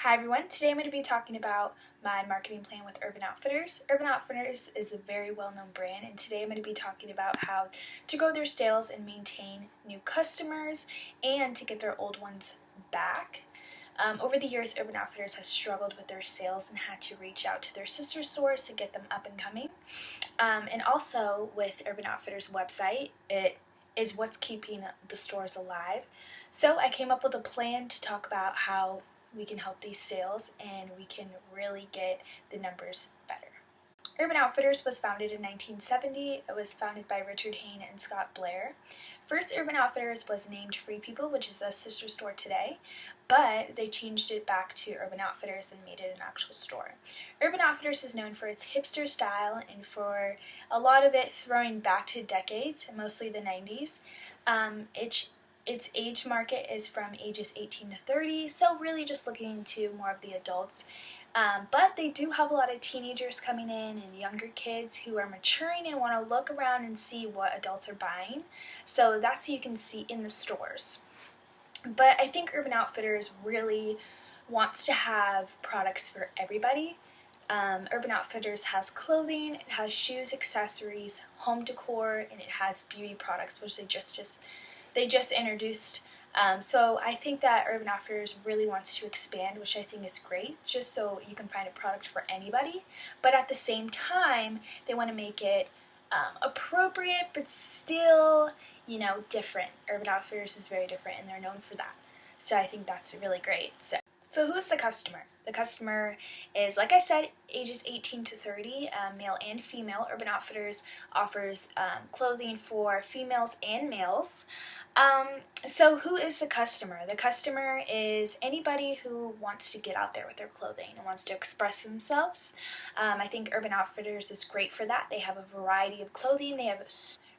Hi everyone, today I'm going to be talking about my marketing plan with Urban Outfitters. Urban Outfitters is a very well-known brand, and today I'm going to be talking about how to grow their sales and maintain new customers and to get their old ones back. Over the years, Urban Outfitters has struggled with their sales and had to reach out to their sister stores to get them up and coming. And also with Urban Outfitters website, it is what's keeping the stores alive. So I came up with a plan to talk about how we can help these sales and we can really get the numbers better. Urban Outfitters was founded in 1970. It was founded by Richard Hain and Scott Blair. First, Urban Outfitters was named Free People, which is a sister store today, but they changed it back to Urban Outfitters and made it an actual store. Urban Outfitters is known for its hipster style and for a lot of it throwing back to decades, mostly the 90s. Its age market is from ages 18 to 30, so really just looking into more of the adults. But they do have a lot of teenagers coming in and younger kids who are maturing and want to look around and see what adults are buying. So that's what you can see in the stores. But I think Urban Outfitters really wants to have products for everybody. Urban Outfitters has clothing, it has shoes, accessories, home decor, and it has beauty products, which they just introduced. So I think that Urban Outfitters really wants to expand, which I think is great, just so you can find a product for anybody. But at the same time, they want to make it appropriate, but still, different. Urban Outfitters is very different, and they're known for that. So I think that's really great. So who is the customer? The customer is, like I said, ages 18 to 30, male and female. Urban Outfitters offers clothing for females and males. So who is the customer? The customer is anybody who wants to get out there with their clothing and wants to express themselves. I think Urban Outfitters is great for that. They have a variety of clothing.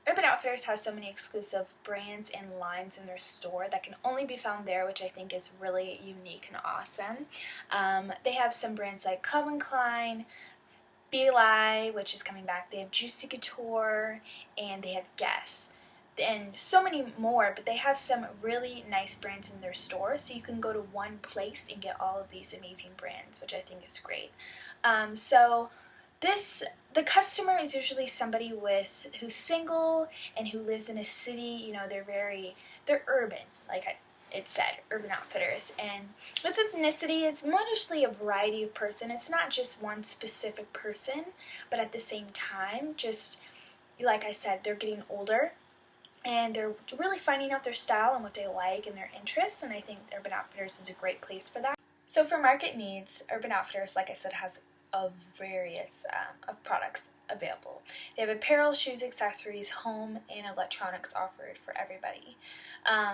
Urban Outfitters has so many exclusive brands and lines in their store that can only be found there, which I think is really unique and awesome. They have some brands like Calvin Klein, Beli, which is coming back. They have Juicy Couture, and they have Guess. And so many more, but they have some really nice brands in their store, so you can go to one place and get all of these amazing brands, which I think is great. The customer is usually somebody who's single and who lives in a city. They're urban, like it said, Urban Outfitters. And with ethnicity, it's mostly a variety of person. It's not just one specific person, but at the same time, just like I said, they're getting older. And they're really finding out their style and what they like and their interests, and I think Urban Outfitters is a great place for that. So for market needs, Urban Outfitters, like I said, has a various of products available. They have apparel, shoes, accessories, home, and electronics offered for everybody.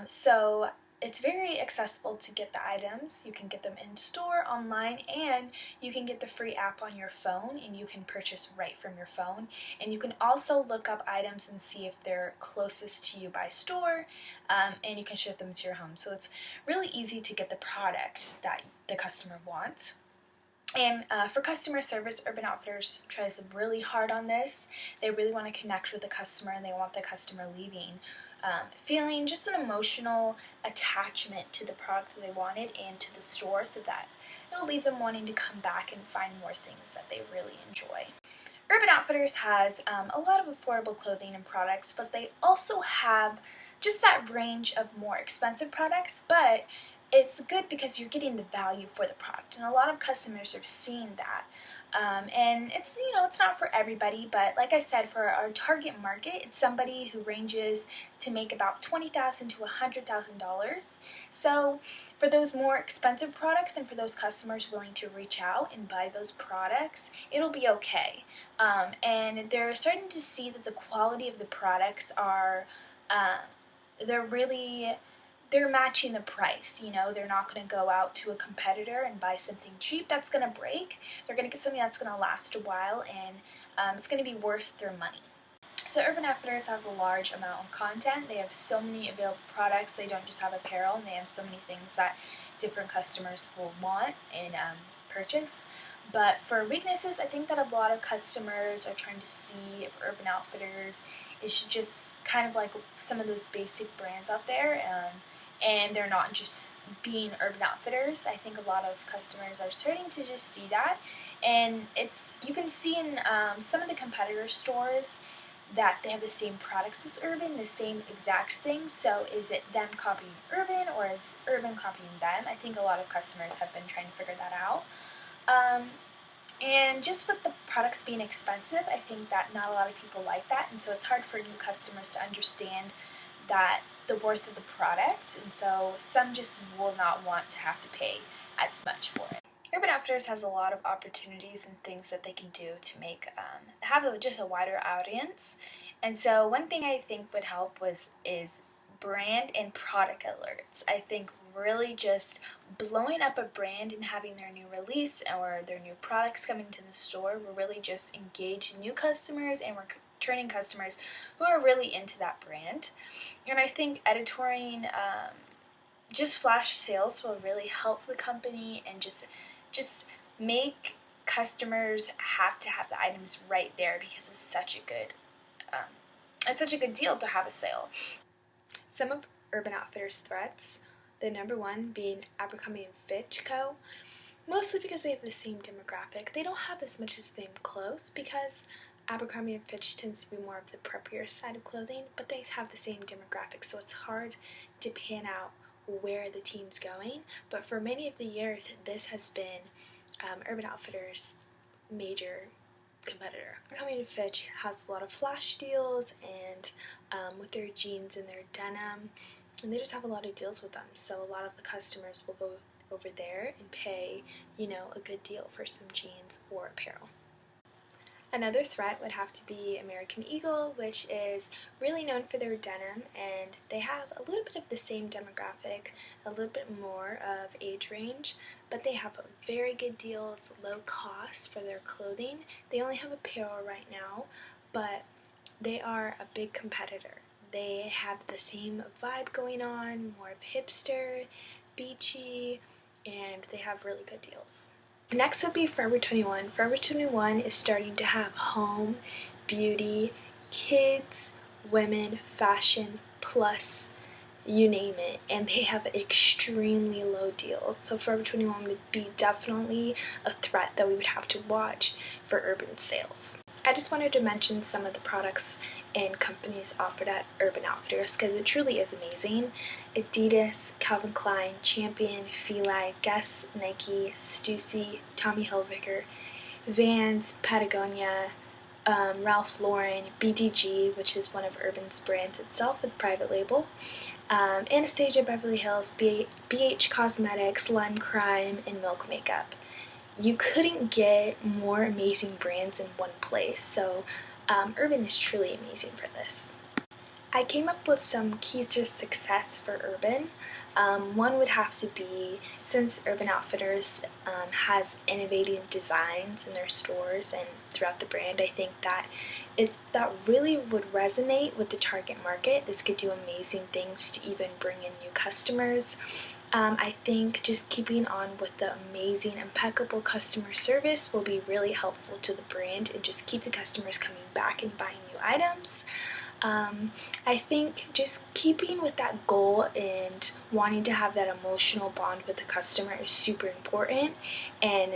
So it's very accessible to get the items. You can get them in store, online, and you can get the free app on your phone, and you can purchase right from your phone. And you can also look up items and see if they're closest to you by store, and you can ship them to your home. So it's really easy to get the product that the customer wants. And for customer service, Urban Outfitters tries really hard on this. They really want to connect with the customer, and they want the customer leaving feeling just an emotional attachment to the product that they wanted and to the store, so that it'll leave them wanting to come back and find more things that they really enjoy. Urban Outfitters has a lot of affordable clothing and products, but they also have just that range of more expensive products, but it's good because you're getting the value for the product, and a lot of customers are seeing that. And it's not for everybody, but like I said, for our target market, it's somebody who ranges to make about $20,000 to $100,000. So for those more expensive products and for those customers willing to reach out and buy those products, it'll be okay. And they're starting to see that the quality of the products are, they're matching the price. They're not going to go out to a competitor and buy something cheap that's going to break. They're going to get something that's going to last a while, and it's going to be worth their money. So Urban Outfitters has a large amount of content. They have so many available products. They don't just have apparel, and they have so many things that different customers will want and purchase. But for weaknesses, I think that a lot of customers are trying to see if Urban Outfitters is just kind of like some of those basic brands out there. and they're not just being Urban Outfitters. I think a lot of customers are starting to just see that, and you can see in some of the competitor stores that they have the same products as Urban, the same exact thing. So is it them copying Urban, or is Urban copying them? I think a lot of customers have been trying to figure that out. And just with the products being expensive, I think that not a lot of people like that, and so it's hard for new customers to understand that the worth of the product, and so some just will not want to have to pay as much for it. Urban Outfitters has a lot of opportunities and things that they can do to make just a wider audience, and so one thing I think would help is brand and product alerts. I think really just blowing up a brand and having their new release or their new products coming to the store will really just engage new customers and returning customers who are really into that brand. And I think editorializing just flash sales will really help the company and just make customers have to have the items right there, because it's such a good deal to have a sale. Some of Urban Outfitters' threats, the number one being Abercrombie & Fitch Co., mostly because they have the same demographic. They don't have as much as the same clothes, because Abercrombie & Fitch tends to be more of the preppier side of clothing, but they have the same demographic, so it's hard to pan out where the team's going. But for many of the years, this has been Urban Outfitters' major competitor. Abercrombie & Fitch has a lot of flash deals, and with their jeans and their denim, and they just have a lot of deals with them, so a lot of the customers will go over there and pay, a good deal for some jeans or apparel. Another threat would have to be American Eagle, which is really known for their denim, and they have a little bit of the same demographic, a little bit more of age range, but they have very good deals, low cost for their clothing. They only have apparel right now, but they are a big competitor. They have the same vibe going on, more of hipster, beachy, and they have really good deals. Next would be Forever 21. Forever 21 is starting to have home, beauty, kids, women, fashion, plus you name it, and they have extremely low deals. So Forever 21 would be definitely a threat that we would have to watch for Urban sales. I just wanted to mention some of the products and companies offered at Urban Outfitters because it truly is amazing. Adidas, Calvin Klein, Champion, Fila, Guess, Nike, Stussy, Tommy Hilfiger, Vans, Patagonia, Ralph Lauren, BDG, which is one of Urban's brands itself with private label, Anastasia Beverly Hills, BH Cosmetics, Lime Crime, and Milk Makeup. You couldn't get more amazing brands in one place, so Urban is truly amazing for this. I came up with some keys to success for Urban. One would have to be, since Urban Outfitters has innovative designs in their stores and throughout the brand, I think that that really would resonate with the target market. This could do amazing things to even bring in new customers. I think just keeping on with the amazing, impeccable customer service will be really helpful to the brand and just keep the customers coming back and buying new items. I think just keeping with that goal and wanting to have that emotional bond with the customer is super important, and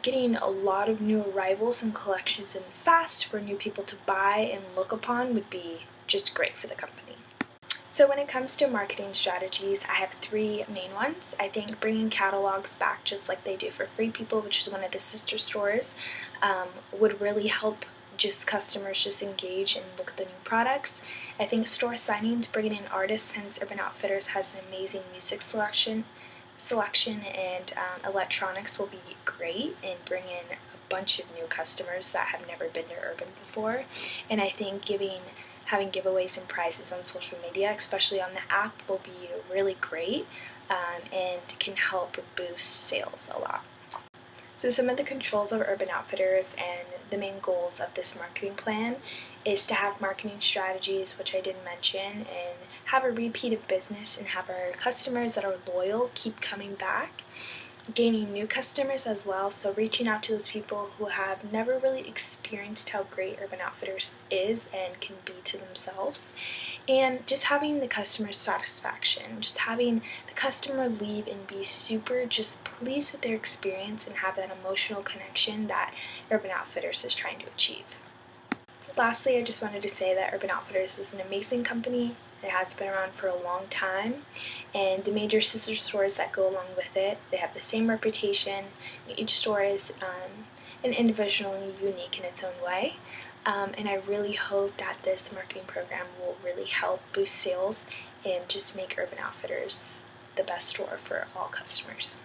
getting a lot of new arrivals and collections in fast for new people to buy and look upon would be just great for the company. So when it comes to marketing strategies, I have three main ones. I think bringing catalogs back just like they do for Free People, which is one of the sister stores, would really help just customers just engage and look at the new products. I think store signings, bringing in artists, since Urban Outfitters has an amazing music selection and electronics will be great and bring in a bunch of new customers that have never been to Urban before. And I think having giveaways and prizes on social media, especially on the app, will be really great and can help boost sales a lot. So some of the controls of Urban Outfitters and the main goals of this marketing plan is to have marketing strategies, which I did mention, and have a repeat of business and have our customers that are loyal keep coming back. gaining new customers as well, so reaching out to those people who have never really experienced how great Urban Outfitters is and can be to themselves, and just having the customer satisfaction, just having the customer leave and be super just pleased with their experience and have that emotional connection that Urban Outfitters is trying to achieve. Lastly, I just wanted to say that Urban Outfitters is an amazing company. It has been around for a long time, and the major sister stores that go along with it, they have the same reputation. Each store is individually unique in its own way, and I really hope that this marketing program will really help boost sales and just make Urban Outfitters the best store for all customers.